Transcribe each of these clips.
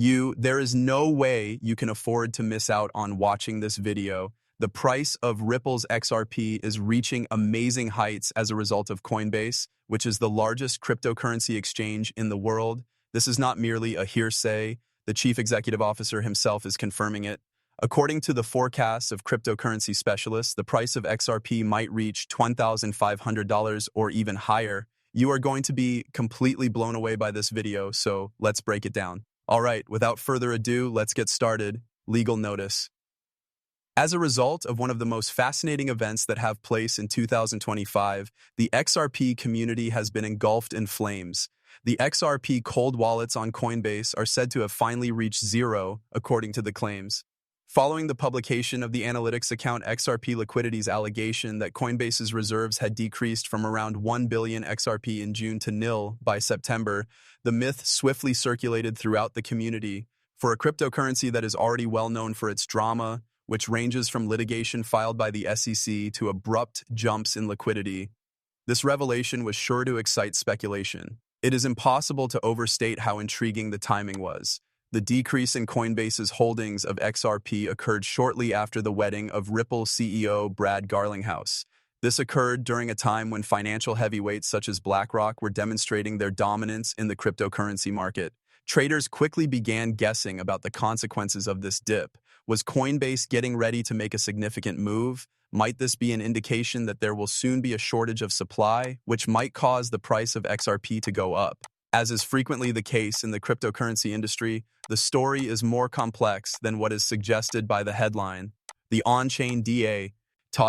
There is no way you can afford to miss out on watching this video. The price of Ripple's XRP is reaching amazing heights as a result of Coinbase, which is the largest cryptocurrency exchange in the world. This is not merely a hearsay. The chief executive officer himself is confirming it. According to the forecasts of cryptocurrency specialists, the price of XRP might reach $20,500 or even higher. You are going to be completely blown away by this video, so let's break it down. All right, without further ado, let's get started. Legal notice. As a result of one of the most fascinating events that have place in 2025, the XRP community has been engulfed in flames. The XRP cold wallets on Coinbase are said to have finally reached zero, according to the claims. Following the publication of the analytics account XRP Liquidity's allegation that Coinbase's reserves had decreased from around 1 billion XRP in June to nil by September, the myth swiftly circulated throughout the community. For a cryptocurrency that is already well known for its drama, which ranges from litigation filed by the SEC to abrupt jumps in liquidity, this revelation was sure to excite speculation. It is impossible to overstate how intriguing the timing was. The decrease in Coinbase's holdings of XRP occurred shortly after the wedding of Ripple CEO Brad Garlinghouse. This occurred during a time when financial heavyweights such as BlackRock were demonstrating their dominance in the cryptocurrency market. Traders quickly began guessing about the consequences of this dip. Was Coinbase getting ready to make a significant move? Might this be an indication that there will soon be a shortage of supply, which might cause the price of XRP to go up? As is frequently the case in the cryptocurrency industry, the story is more complex than what is suggested by the headline. The on-chain data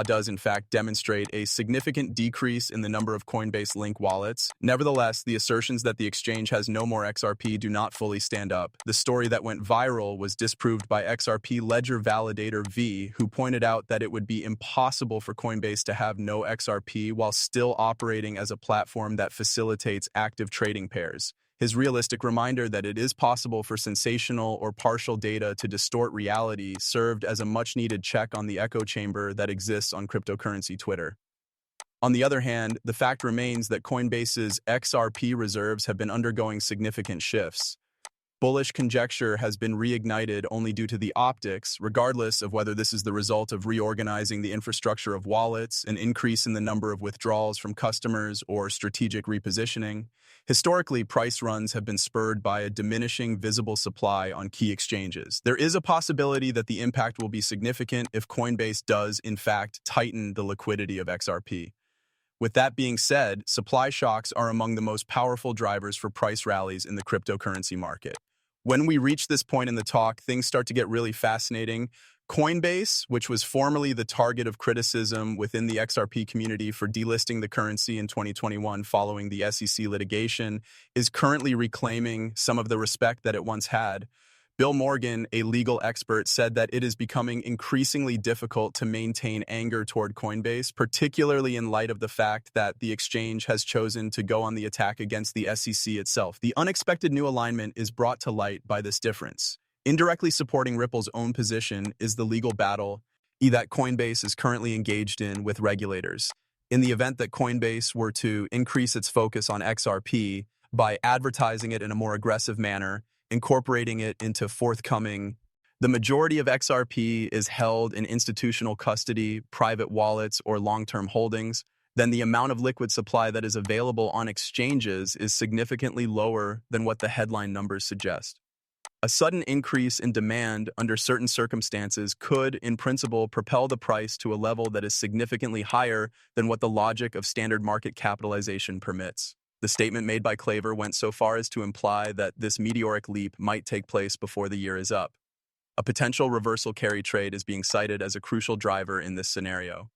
does in fact demonstrate a significant decrease in the number of Coinbase Link wallets. Nevertheless, the assertions that the exchange has no more XRP do not fully stand up. The story that went viral was disproved by XRP ledger validator V, who pointed out that it would be impossible for Coinbase to have no XRP while still operating as a platform that facilitates active trading pairs. His realistic reminder that it is possible for sensational or partial data to distort reality served as a much-needed check on the echo chamber that exists on cryptocurrency Twitter. On the other hand, the fact remains that Coinbase's XRP reserves have been undergoing significant shifts. Bullish conjecture has been reignited only due to the optics, regardless of whether this is the result of reorganizing the infrastructure of wallets, an increase in the number of withdrawals from customers, or strategic repositioning. Historically, price runs have been spurred by a diminishing visible supply on key exchanges. There is a possibility that the impact will be significant if Coinbase does, in fact, tighten the liquidity of XRP. With that being said, supply shocks are among the most powerful drivers for price rallies in the cryptocurrency market. When we reach this point in the talk, things start to get really fascinating. Coinbase, which was formerly the target of criticism within the XRP community for delisting the currency in 2021 following the SEC litigation, is currently reclaiming some of the respect that it once had. Bill Morgan, a legal expert, said that it is becoming increasingly difficult to maintain anger toward Coinbase, particularly in light of the fact that the exchange has chosen to go on the attack against the SEC itself. The unexpected new alignment is brought to light by this difference. Indirectly supporting Ripple's own position is the legal battle that Coinbase is currently engaged in with regulators. In the event that Coinbase were to increase its focus on XRP by advertising it in a more aggressive manner, incorporating it into forthcoming. The majority of XRP is held in institutional custody, private wallets, or long-term holdings. Then the amount of liquid supply that is available on exchanges is significantly lower than what the headline numbers suggest. A sudden increase in demand under certain circumstances could, in principle, propel the price to a level that is significantly higher than what the logic of standard market capitalization permits. The statement made by Claver went so far as to imply that this meteoric leap might take place before the year is up. A potential reversal carry trade is being cited as a crucial driver in this scenario.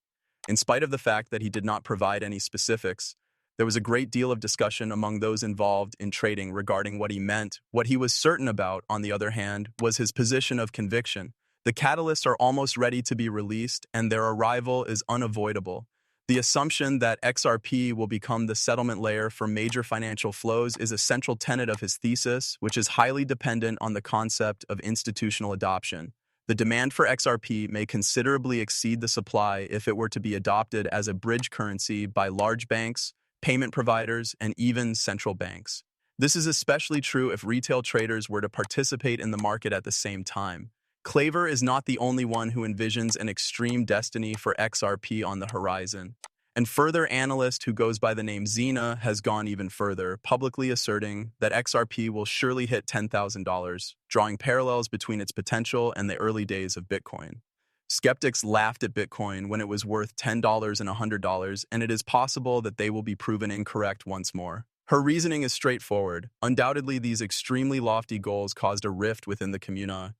In spite of the fact that he did not provide any specifics, there was a great deal of discussion among those involved in trading regarding what he meant. What he was certain about, on the other hand, was his position of conviction. The catalysts are almost ready to be released, and their arrival is unavoidable. The assumption that XRP will become the settlement layer for major financial flows is a central tenet of his thesis, which is highly dependent on the concept of institutional adoption. The demand for XRP may considerably exceed the supply if it were to be adopted as a bridge currency by large banks, payment providers, and even central banks. This is especially true if retail traders were to participate in the market at the same time. Claver is not the only one who envisions an extreme destiny for XRP on the horizon. And further analyst who goes by the name Xena has gone even further, publicly asserting that XRP will surely hit $10,000, drawing parallels between its potential and the early days of Bitcoin. Skeptics laughed at Bitcoin when it was worth $10 and $100, and it is possible that they will be proven incorrect once more. Her reasoning is straightforward. Undoubtedly, these extremely lofty goals caused a rift within the community.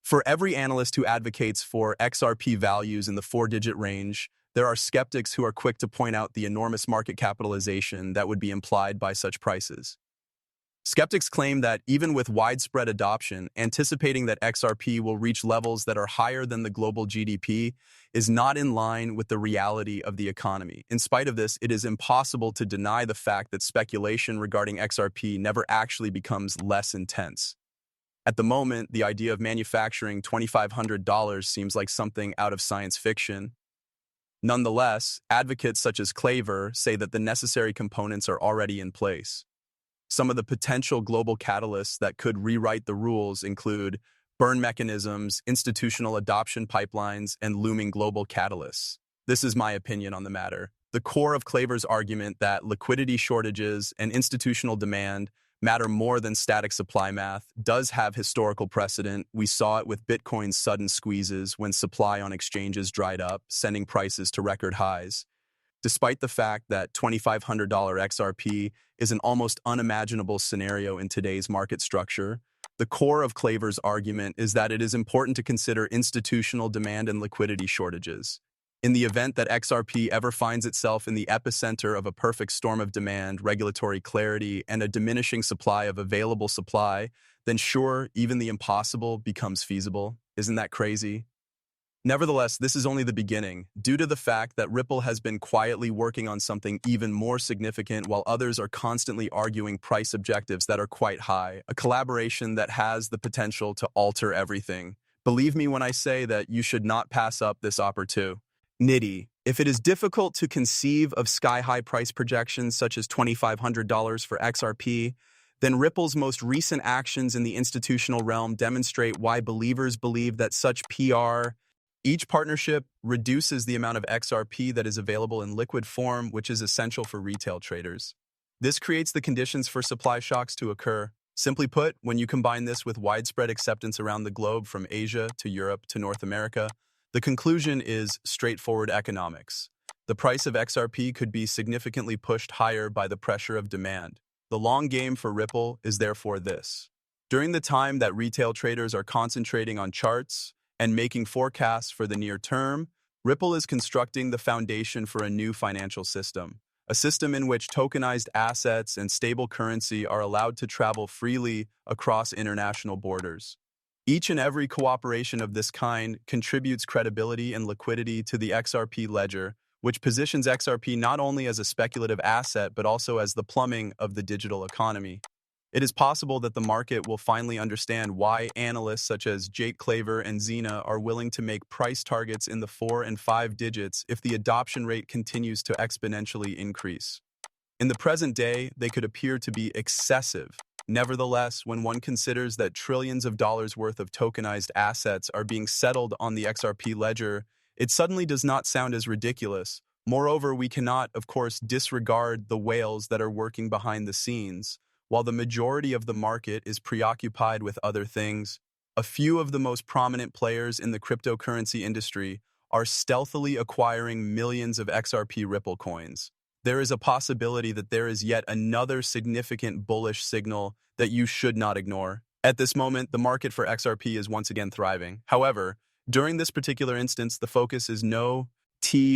For every analyst who advocates for XRP values in the four-digit range, there are skeptics who are quick to point out the enormous market capitalization that would be implied by such prices. Skeptics claim that even with widespread adoption, anticipating that XRP will reach levels that are higher than the global GDP is not in line with the reality of the economy. In spite of this, it is impossible to deny the fact that speculation regarding XRP never actually becomes less intense. At the moment, the idea of manufacturing $2,500 seems like something out of science fiction. Nonetheless, advocates such as Claver say that the necessary components are already in place. Some of the potential global catalysts that could rewrite the rules include burn mechanisms, institutional adoption pipelines, and looming global catalysts. This is my opinion on the matter. The core of Claver's argument that liquidity shortages and institutional demand matter more than static supply math does have historical precedent. We saw it with Bitcoin's sudden squeezes when supply on exchanges dried up, sending prices to record highs. Despite the fact that $2,500 XRP is an almost unimaginable scenario in today's market structure, the core of Claver's argument is that it is important to consider institutional demand and liquidity shortages. In the event that XRP ever finds itself in the epicenter of a perfect storm of demand, regulatory clarity, and a diminishing supply of available supply, then sure, even the impossible becomes feasible. Isn't that crazy? Nevertheless, this is only the beginning, due to the fact that Ripple has been quietly working on something even more significant while others are constantly arguing price objectives that are quite high, a collaboration that has the potential to alter everything. Believe me when I say that you should not pass up this opportunity. If it is difficult to conceive of sky-high price projections such as $2,500 for XRP, then Ripple's most recent actions in the institutional realm demonstrate why believers believe that such PR. Each partnership reduces the amount of XRP that is available in liquid form, which is essential for retail traders. This creates the conditions for supply shocks to occur. Simply put, when you combine this with widespread acceptance around the globe from Asia to Europe to North America, the conclusion is straightforward economics. The price of XRP could be significantly pushed higher by the pressure of demand. The long game for Ripple is therefore this. During the time that retail traders are concentrating on charts and making forecasts for the near term, Ripple is constructing the foundation for a new financial system, a system in which tokenized assets and stable currency are allowed to travel freely across international borders. Each and every cooperation of this kind contributes credibility and liquidity to the XRP ledger, which positions XRP not only as a speculative asset but also as the plumbing of the digital economy. It is possible that the market will finally understand why analysts such as Jake Claver and Xena are willing to make price targets in the 4 and 5 digits if the adoption rate continues to exponentially increase. In the present day, they could appear to be excessive. Nevertheless, when one considers that trillions of dollars worth of tokenized assets are being settled on the XRP ledger, it suddenly does not sound as ridiculous. Moreover, we cannot, of course, disregard the whales that are working behind the scenes. While the majority of the market is preoccupied with other things, a few of the most prominent players in the cryptocurrency industry are stealthily acquiring millions of XRP Ripple coins. There is a possibility that there is yet another significant bullish signal that you should not ignore. At this moment, the market for XRP is once again thriving. However, during this particular instance, the focus is no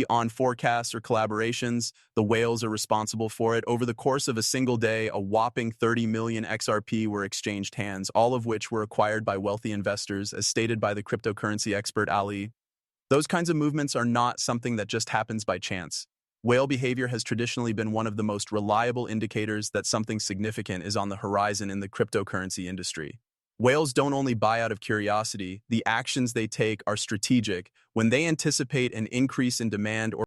on forecasts or collaborations. The whales are responsible for it. Over the course of a single day, a whopping 30 million XRP were exchanged hands, all of which were acquired by wealthy investors, as stated by the cryptocurrency expert Ali. Those kinds of movements are not something that just happens by chance. Whale behavior has traditionally been one of the most reliable indicators that something significant is on the horizon in the cryptocurrency industry. Whales don't only buy out of curiosity, the actions they take are strategic. When they anticipate an increase in demand or